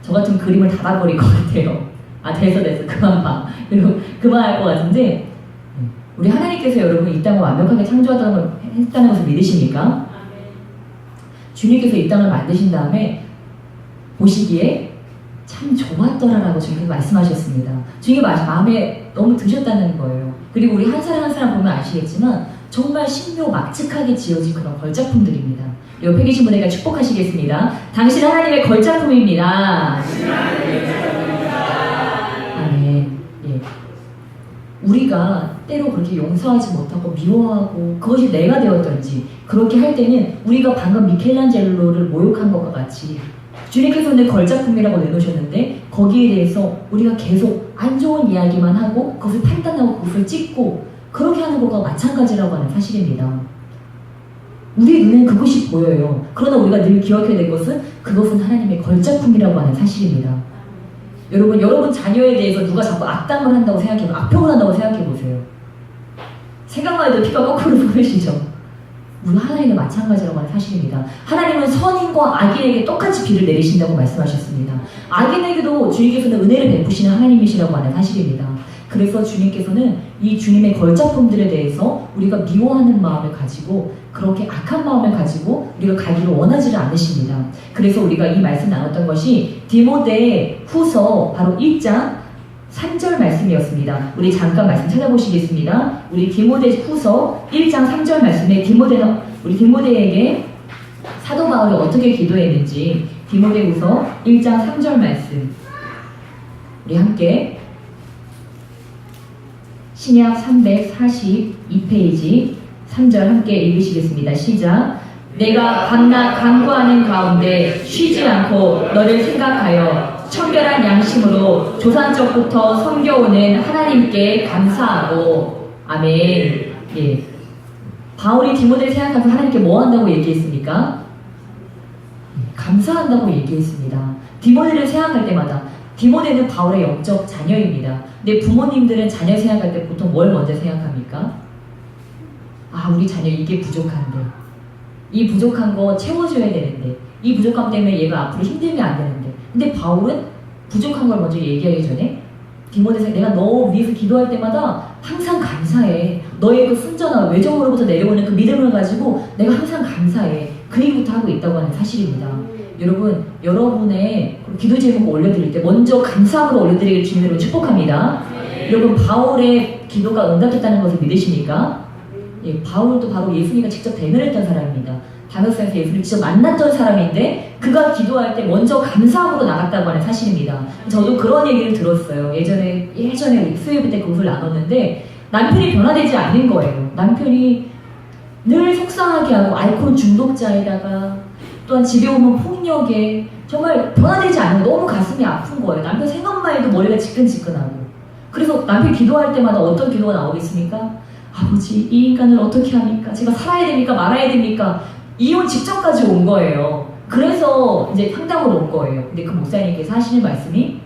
A: 저 같은 그림을 닫아버릴 것 같아요. 됐어 그만 봐. 그리고 그만할 것 같은데 우리 하나님께서 여러분 이 땅을 완벽하게 했다는 것을 믿으십니까? 주님께서 이 땅을 만드신 다음에 보시기에 참 좋았더라라고 주님께서 말씀하셨습니다. 주님이 마음에 너무 드셨다는 거예요. 그리고 우리 한 사람 한 사람 보면 아시겠지만 정말 신묘막측하게 지어진 그런 걸작품들입니다. 옆에 계신 분에게 축복하시겠습니다. 당신 하나님의 걸작품입니다. 아멘. 예. 우리가 때로 그렇게 용서하지 못하고 미워하고 그것이 내가 되었던지 그렇게 할 때는 우리가 방금 미켈란젤로를 모욕한 것과 같이 주님께서는 걸작품이라고 내놓으셨는데 거기에 대해서 우리가 계속 안 좋은 이야기만 하고 그것을 판단하고 그것을 찍고 그렇게 하는 것과 마찬가지라고 하는 사실입니다. 우리 눈엔 그것이 보여요. 그러나 우리가 늘 기억해야 될 것은 그것은 하나님의 걸작품이라고 하는 사실입니다. 여러분 자녀에 대해서 누가 자꾸 악담을 한다고 생각해보세요. 악평을 한다고 생각해보세요. 생각만 해도 피가 거꾸로 흐르시죠. 우리 하나님도 마찬가지라고 하는 사실입니다. 하나님은 선인과 악인에게 똑같이 비를 내리신다고 말씀하셨습니다. 악인에게도 주님께서는 은혜를 베푸시는 하나님이시라고 하는 사실입니다. 그래서 주님께서는 이 주님의 걸작품들에 대해서 우리가 미워하는 마음을 가지고 그렇게 악한 마음을 가지고 우리가 가기를 원하지를 않으십니다. 그래서 우리가 이 말씀 나눴던 것이 디모데 후서 바로 1장 3절 말씀이었습니다. 우리 잠깐 말씀 찾아보시겠습니다. 우리 디모데 후서 1장 3절 말씀에 우리 디모데에게 사도 바울이 어떻게 기도했는지 디모데 후서 1장 3절 말씀 우리 함께 신약 342페이지 3절 함께 읽으시겠습니다. 시작. 내가 밤낮 간구하는 가운데 쉬지 않고 너를 생각하여 청결한 양심으로 조상적부터 섬겨오는 하나님께 감사하고 아멘. 예. 바울이 디모데를 생각하면서 하나님께 뭐 한다고 얘기했습니까? 감사한다고 얘기했습니다. 디모데를 생각할 때마다 디모데는 바울의 영적 자녀입니다. 근데 부모님들은 자녀 생각할 때 보통 뭘 먼저 생각합니까? 우리 자녀 이게 부족한데 이 부족한 거 채워줘야 되는데 이 부족함 때문에 얘가 앞으로 힘들면 안 되는데 근데 바울은 부족한 걸 먼저 얘기하기 전에 디모데에서 내가 너 위해서 기도할 때마다 항상 감사해. 너의 그 순전한 외적으로부터 내려오는 그 믿음을 가지고 내가 항상 감사해. 그 얘기부터 하고 있다고 하는 사실입니다. 여러분, 여러분의 기도 제목 올려드릴 때 먼저 감사함으로 올려드리길 주님으로 축복합니다. 여러분, 바울의 기도가 응답됐다는 것을 믿으십니까? 예, 바울도 바로 예수님과 직접 대면했던 사람입니다. 다메섹에서 예수님을 직접 만났던 사람인데 그가 기도할 때 먼저 감사함으로 나갔다고 하는 사실입니다. 저도 그런 얘기를 들었어요. 예전에 우리 수요일 때 그것을 나눴는데 남편이 변화되지 않는 거예요. 남편이 늘 속상하게 하고 알코올 중독자에다가 또한 집에 오면 폭력에 정말 변화되지 않는 너무 가슴이 아픈 거예요. 남편 생각만 해도 머리가 지끈지끈하고. 그래서 남편 기도할 때마다 어떤 기도가 나오겠습니까? 아버지, 이 인간을 어떻게 합니까? 제가 살아야 됩니까? 말아야 됩니까? 이혼 직전까지 온 거예요. 그래서 이제 상담으로 온 거예요. 근데 그 목사님께서 하시는 말씀이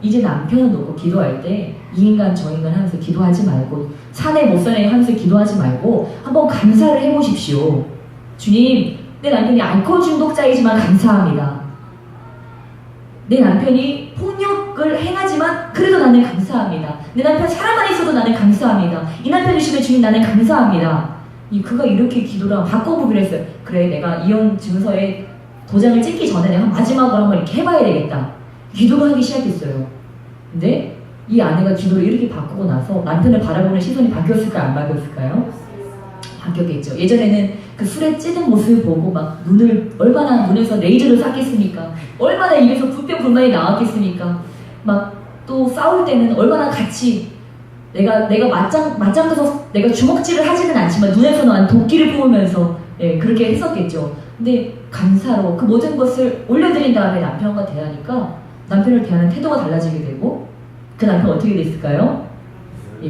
A: 이제 남편을 놓고 기도할 때 이 인간 저 인간 하면서 기도하지 말고 사내 못 사내 하면서 기도하지 말고 한번 감사를 해보십시오. 주님, 내 남편이 알코올 중독자이지만 감사합니다. 내 남편이 폭력을 행하지만 그래도 나는 감사합니다. 내 남편 사랑만 있어도 나는 감사합니다. 이 남편 주시면 주님 나는 감사합니다. 그가 이렇게 기도를 바꿔보기로 했어요. 그래, 내가 이혼 증서에 도장을 찍기 전에 내가 마지막으로 한번 이렇게 해봐야 되겠다. 기도를 하기 시작했어요. 근데 이 아내가 기도를 이렇게 바꾸고 나서 남편을 바라보는 시선이 바뀌었을까요? 안 바뀌었을까요? 바뀌었겠죠. 예전에는 그 술에 찌든 모습을 보고 막 얼마나 눈에서 레이저를 쐈겠습니까? 얼마나 입에서 불평불만이 나왔겠습니까? 막 또 싸울 때는 얼마나 같이 내가 맞짱 떠서 내가 주먹질을 하지는 않지만 눈에서 나는 도끼를 뽑으면서 그렇게 했었겠죠. 근데 감사로 그 모든 것을 올려드린 다음에 남편과 대하니까 남편을 대하는 태도가 달라지게 되고 그 남편 어떻게 됐을까요?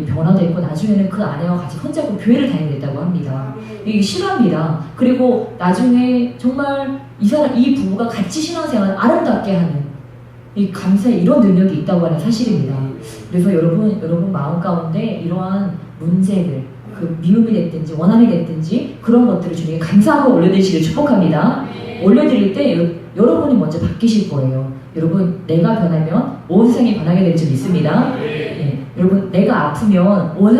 A: 변화됐고 나중에는 그 아내와 같이 손잡고 교회를 다니게 됐다고 합니다. 이게 실화입니다. 그리고 나중에 정말 이 부부가 같이 신앙생활을 아름답게 하는 이 감사의 이런 능력이 있다고 하는 사실입니다. 그래서 여러분 마음 가운데 이러한 문제들, 그 미움이 됐든지 원한이 됐든지 그런 것들을 주님께 감사하고 올려드리시길 축복합니다. 올려드릴 때 여러분이 먼저 바뀌실 거예요. 여러분, 내가 변하면 온 세상이 변하게 될 줄 믿습니다. 여러분, 내가 아프면 온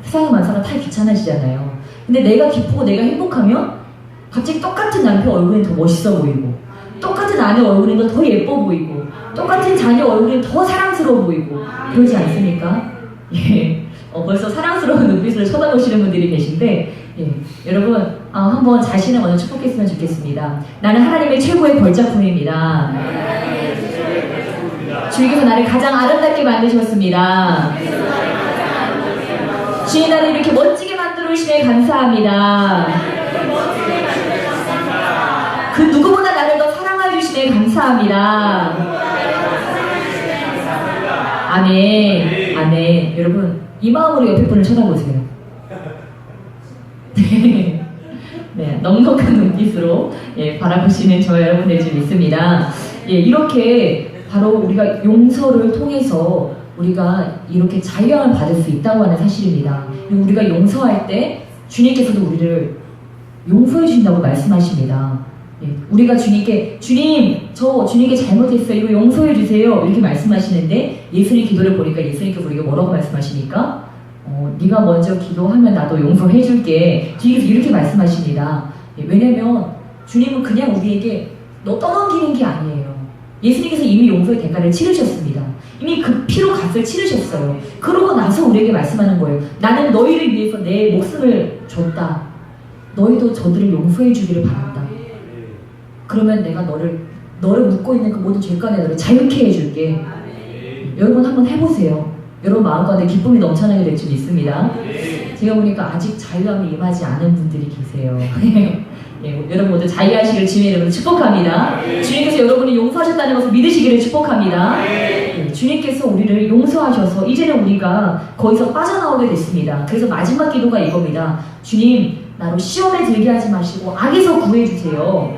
A: 세상의 만사가 다 귀찮아지잖아요. 근데 내가 기쁘고 내가 행복하면 갑자기 똑같은 남편 얼굴이 더 멋있어 보이고 똑같은 아내 얼굴이 더 예뻐 보이고 똑같은 자녀 얼굴이 더 사랑스러워 보이고 그러지 않습니까? 벌써 사랑스러운 눈빛으로 쳐다보시는 분들이 계신데 여러분 한번 자신을 먼저 축복했으면 좋겠습니다. 나는 하나님의 최고의 걸작품입니다. 주님께서 나를 가장 아름답게 만드셨습니다. 주님, 나를 이렇게 멋지게 만들어 주시네 감사합니다. 그 누구보다 나를 더 사랑해 주시네 감사합니다. 아멘. 아멘. 여러분, 이 마음으로 옆에 분을 쳐다보세요. 네, 넉넉한 눈빛으로 바라보시는 저 여러분 될 줄 믿습니다. 이렇게 바로 우리가 용서를 통해서 우리가 이렇게 자유함을 받을 수 있다고 하는 사실입니다. 그리고 우리가 용서할 때 주님께서도 우리를 용서해 주신다고 말씀하십니다. 우리가 주님께 저 주님께 잘못했어요. 이거 용서해 주세요. 이렇게 말씀하시는데 예수님 기도를 보니까 예수님께서 우리가 뭐라고 말씀하십니까? 네가 먼저 기도하면 나도 용서해 줄게. 주님께서 이렇게 말씀하십니다. 왜냐면 주님은 그냥 우리에게 너 떠넘기는 게 아니에요. 예수님께서 이미 용서의 대가를 치르셨습니다. 이미 그 피로 값을 치르셨어요. 그러고 나서 우리에게 말씀하는 거예요. 나는 너희를 위해서 내 목숨을 줬다. 너희도 저들을 용서해 주기를 바란다. 그러면 내가 너를 묻고 있는 그 모든 죄가에 너를 자유케 해줄게. 여러분 한번 해보세요. 여러분 마음 가운데 기쁨이 넘쳐나게 될 줄 믿습니다. 제가 보니까 아직 자유함이 임하지 않은 분들이 계세요. 여러분 모두 자유하시길 주님의 이름으로 축복합니다. 주님께서 여러분이 용서하셨다는 것을 믿으시기를 축복합니다. 주님께서 우리를 용서하셔서 이제는 우리가 거기서 빠져나오게 됐습니다. 그래서 마지막 기도가 이겁니다. 주님, 나로 시험에 들게 하지 마시고 악에서 구해주세요.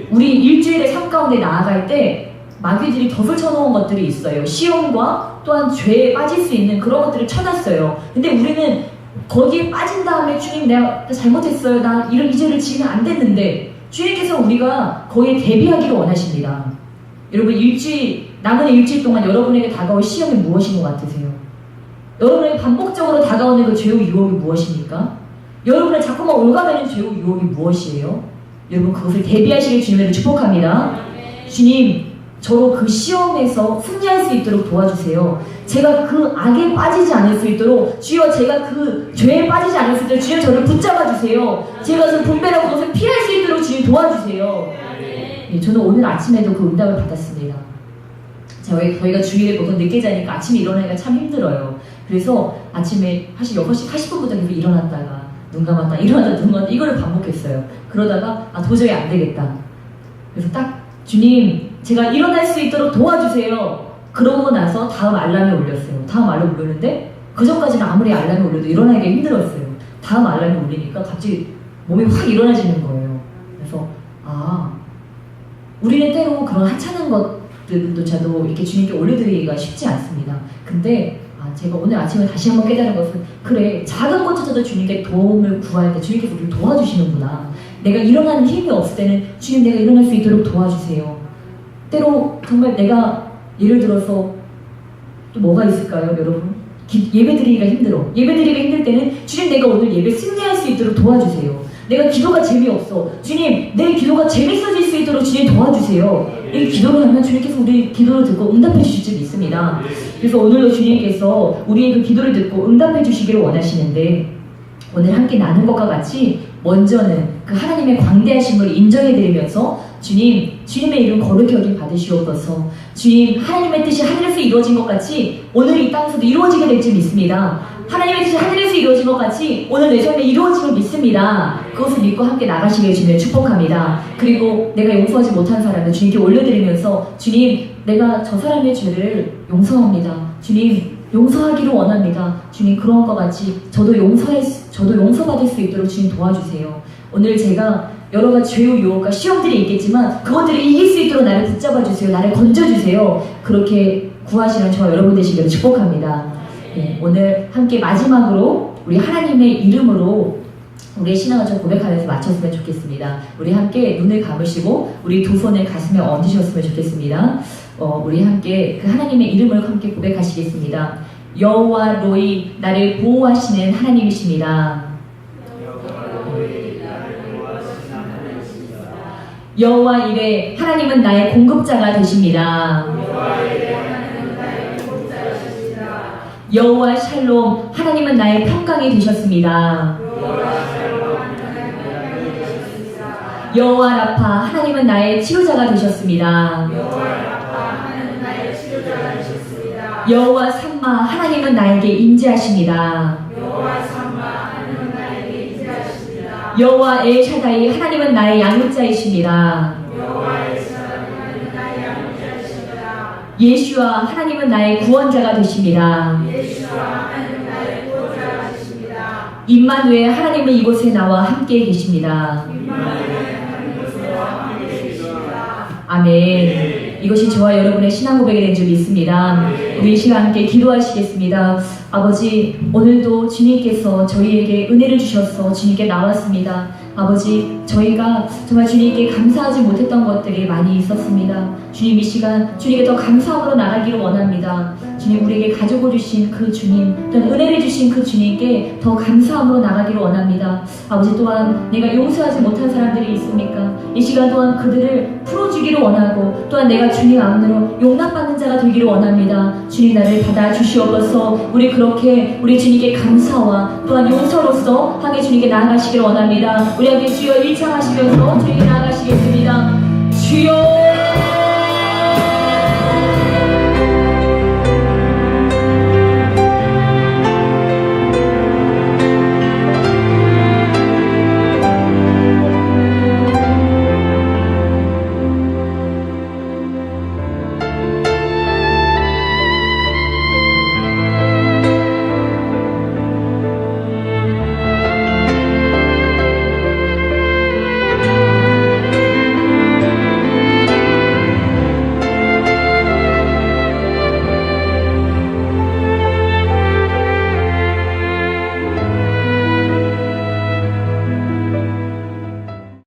A: 우리 일주일의 삶 가운데 나아갈 때 마귀들이 덫을 쳐놓은 것들이 있어요. 시험과 또한 죄에 빠질 수 있는 그런 것들을 쳐놨어요. 근데 우리는 거기에 빠진 다음에 주님 내가 잘못했어요. 나 이런 이 죄를 지으면 안 됐는데 주님께서 우리가 거기에 대비하기를 원하십니다. 여러분 남은 일주일 동안 여러분에게 다가올 시험이 무엇인 것 같으세요? 여러분에게 반복적으로 다가오는 그 죄의 유혹이 무엇입니까? 여러분을 자꾸만 올가매는 죄의 유혹이 무엇이에요? 여러분 그것을 대비하시길 주님으로 축복합니다. 주님, 저로 그 시험에서 승리할 수 있도록 도와주세요. 제가 그 악에 빠지지 않을 수 있도록 주여, 제가 그 죄에 빠지지 않을 수 있도록 주여 저를 붙잡아 주세요. 제가 그 분배라고 그것을 피할 수 있도록 주님 도와주세요. 저는 오늘 아침에도 그 응답을 받았습니다. 저희가 주일에 보통 늦게 자니까 아침에 일어나기가 참 힘들어요. 그래서 아침에 사실 6시 40분부터 계속 일어났다가 눈 감았다 일어나자 눈 감았다 이거를 반복했어요. 그러다가 도저히 안 되겠다. 그래서 딱 주님 제가 일어날 수 있도록 도와주세요. 그러고 나서 다음 알람이 울렸어요. 다음 알람이 울렸는데 그 전까지는 아무리 알람이 울려도 일어나기가 힘들었어요. 다음 알람이 울리니까 갑자기 몸이 확 일어나지는 거예요. 그래서 우리는 때로 그런 하찮은 것들조차도 이렇게 주님께 올려드리기가 쉽지 않습니다. 근데 제가 오늘 아침에 다시 한번 깨달은 것은 그래 작은 것조차도 주님께 도움을 구할 때 주님께서 우리를 도와주시는구나. 내가 일어나는 힘이 없을 때는 주님 내가 일어날 수 있도록 도와주세요. 때로 정말 내가 예를 들어서 또 뭐가 있을까요 여러분? 예배드리기가 힘들어. 예배드리기가 힘들 때는 주님 내가 오늘 예배 승리할 수 있도록 도와주세요. 내가 기도가 재미없어. 주님 내 기도가 재밌어질 수 있도록 주님 도와주세요. 이 기도를 하면 주님께서 우리 기도를 듣고 응답해 주실 줄 믿습니다. 그래서 오늘도 주님께서 우리의 그 기도를 듣고 응답해 주시기를 원하시는데 오늘 함께 나눈 것과 같이 먼저는 그 하나님의 광대하심을 인정해드리면서 주님의 이름 거룩히 여김 받으시옵소서. 주님 하나님의 뜻이 하늘에서 이루어진 것 같이 오늘 이 땅에서도 이루어지게 될 줄 믿습니다. 하나님의 뜻이 하늘에서 이루어진 것 같이 오늘 내 삶에 이루어짐을 믿습니다. 그것을 믿고 함께 나가시길 주님을 축복합니다. 그리고 내가 용서하지 못한 사람을 주님께 올려드리면서 주님 내가 저 사람의 죄를 용서합니다. 주님 용서하기를 원합니다. 주님 그런 것과 같이 저도 용서받을 수 있도록 주님 도와주세요. 오늘 제가 여러 가지 죄의 유혹과 시험들이 있겠지만 그것들을 이길 수 있도록 나를 붙잡아 주세요. 나를 건져주세요. 그렇게 구하시는 저와 여러분 되시기를 축복합니다. 네, 오늘 함께 마지막으로 우리 하나님의 이름으로 우리의 신앙을 좀 고백하면서 마쳤으면 좋겠습니다. 우리 함께 눈을 감으시고 우리 두 손을 가슴에 얹으셨으면 좋겠습니다. 우리 함께 그 하나님의 이름을 함께 고백하시겠습니다. 여호와 로이 나를 보호하시는 하나님이십니다. 여호와 이레 하나님은 나의 공급자가 되십니다. 여호와 샬롬 하나님은 나의 평강이 되셨습니다. 여호와 라파 하나님은 나의 치료자가 되셨습니다. 여호와 삼마 하나님은 나에게 임재하십니다. 여호와 엘샤다이 하나님은 나의 양육자이십니다. 예수와 하나님은 나의 구원자가 되십니다. 임마누엘 하나님은 이곳에 나와 함께 계십니다. 아멘. 이것이 저와 여러분의 신앙 고백이 된 줄 믿습니다. 우리 이 시간 함께 기도하시겠습니다. 아버지 오늘도 주님께서 저희에게 은혜를 주셔서 주님께 나왔습니다. 아버지 저희가 정말 주님께 감사하지 못했던 것들이 많이 있었습니다. 주님 이 시간 주님께 더 감사함으로 나가기를 원합니다. 주님 우리에게 가지고 주신 그 주님 또한 은혜를 주신 그 주님께 더 감사함으로 나가기를 원합니다. 아버지 또한 내가 용서하지 못한 사람들이 있습니까? 이 시간 또한 그들을 풀어주기를 원하고 또한 내가 주님 안으로 용납받는 자가 되기를 원합니다. 주님 나를 받아주시옵소서. 우리 그렇게 우리 주님께 감사와 또한 용서로서 함께 주님께 나아가시기를 원합니다. 우리 함께 주여 일창하시면서 주님께 나아가시겠습니다. 주여